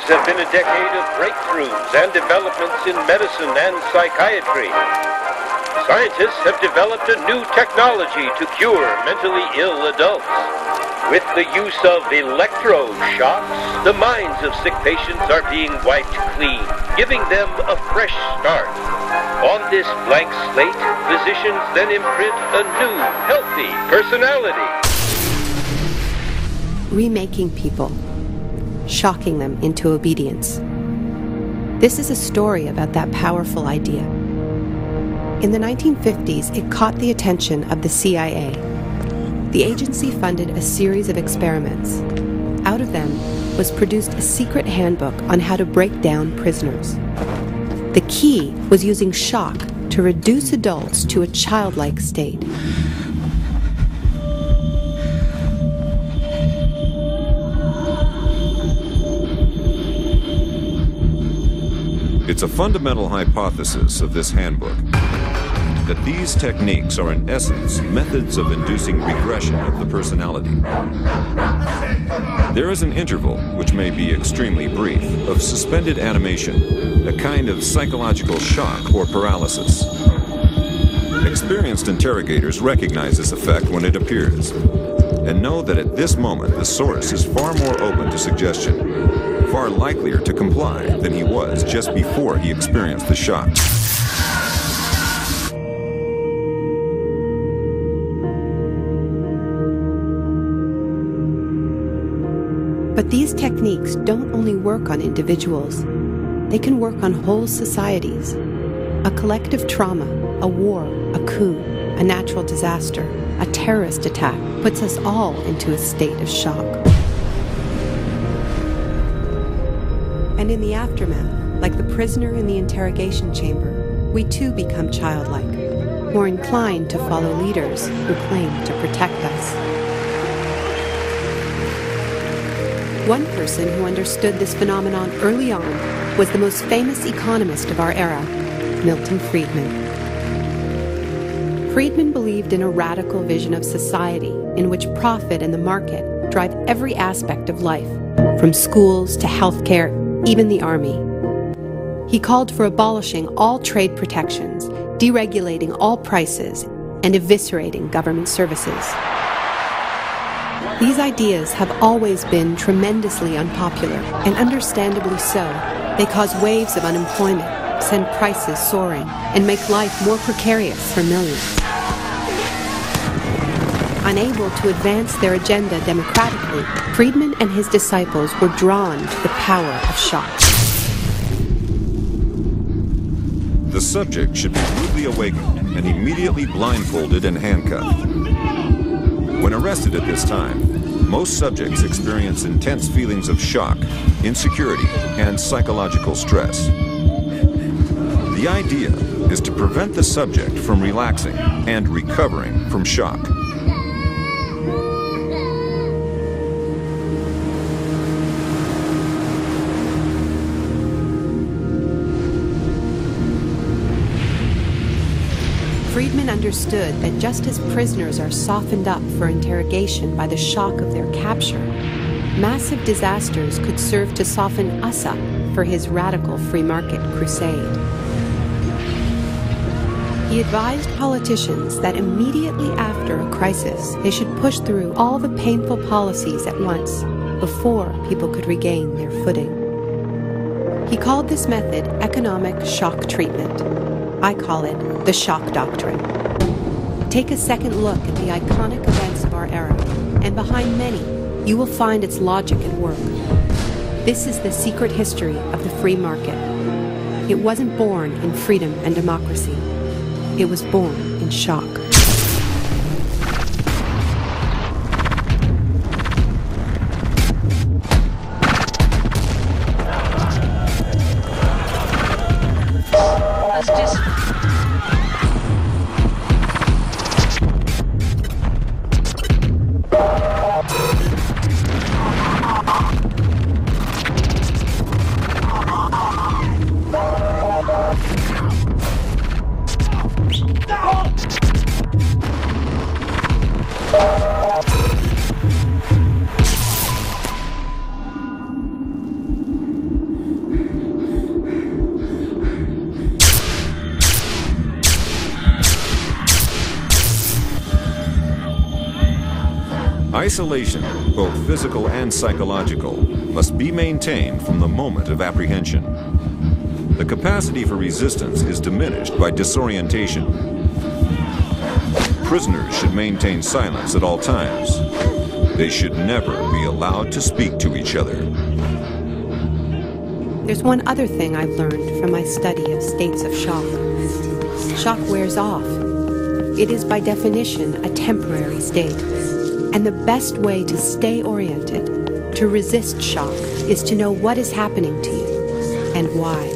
90s have been a decade of breakthroughs and developments in medicine and psychiatry. Scientists have developed a new technology to cure mentally ill adults. With the use of electroshocks, the minds of sick patients are being wiped clean, giving them a fresh start. On this blank slate, physicians then imprint a new, healthy personality. Remaking people, shocking them into obedience. This is a story about that powerful idea. In the 1950s, it caught the attention of the CIA. The agency funded a series of experiments. Out of them was produced a secret handbook on how to break down prisoners. The key was using shock to reduce adults to a childlike state. It's a fundamental hypothesis of this handbook that these techniques are in essence methods of inducing regression of the personality. There is an interval, which may be extremely brief, of suspended animation, a kind of psychological shock or paralysis. Experienced interrogators recognize this effect when it appears, and know that at this moment the source is far more open to suggestion, far likelier to comply than he was just before he experienced the shock. But these techniques don't only work on individuals. They can work on whole societies. A collective trauma, a war, a coup, a natural disaster, a terrorist attack puts us all into a state of shock. And in the aftermath, like the prisoner in the interrogation chamber, we too become childlike, more inclined to follow leaders who claim to protect us. One person who understood this phenomenon early on was the most famous economist of our era, Milton Friedman. Friedman believed in a radical vision of society in which profit and the market drive every aspect of life, from schools to healthcare, even the army. He called for abolishing all trade protections, deregulating all prices, and eviscerating government services. These ideas have always been tremendously unpopular, and understandably so. They cause waves of unemployment, send prices soaring, and make life more precarious for millions. Unable to advance their agenda democratically, Friedman and his disciples were drawn to the power of shock. The subject should be rudely awakened and immediately blindfolded and handcuffed. When arrested at this time, most subjects experience intense feelings of shock, insecurity, and psychological stress. The idea is to prevent the subject from relaxing and recovering from shock. Friedman understood that just as prisoners are softened up for interrogation by the shock of their capture, massive disasters could serve to soften us up for his radical free market crusade. He advised politicians that immediately after a crisis, they should push through all the painful policies at once before people could regain their footing. He called this method economic shock treatment. I call it the Shock Doctrine. Take a second look at the iconic events of our era, and behind many, you will find its logic at work. This is the secret history of the free market. It wasn't born in freedom and democracy. It was born in shock. Isolation, both physical and psychological, must be maintained from the moment of apprehension. The capacity for resistance is diminished by disorientation. Prisoners should maintain silence at all times. They should never be allowed to speak to each other. There's one other thing I've learned from my study of states of shock. Shock wears off. It is by definition a temporary state. And the best way to stay oriented, to resist shock, is to know what is happening to you and why.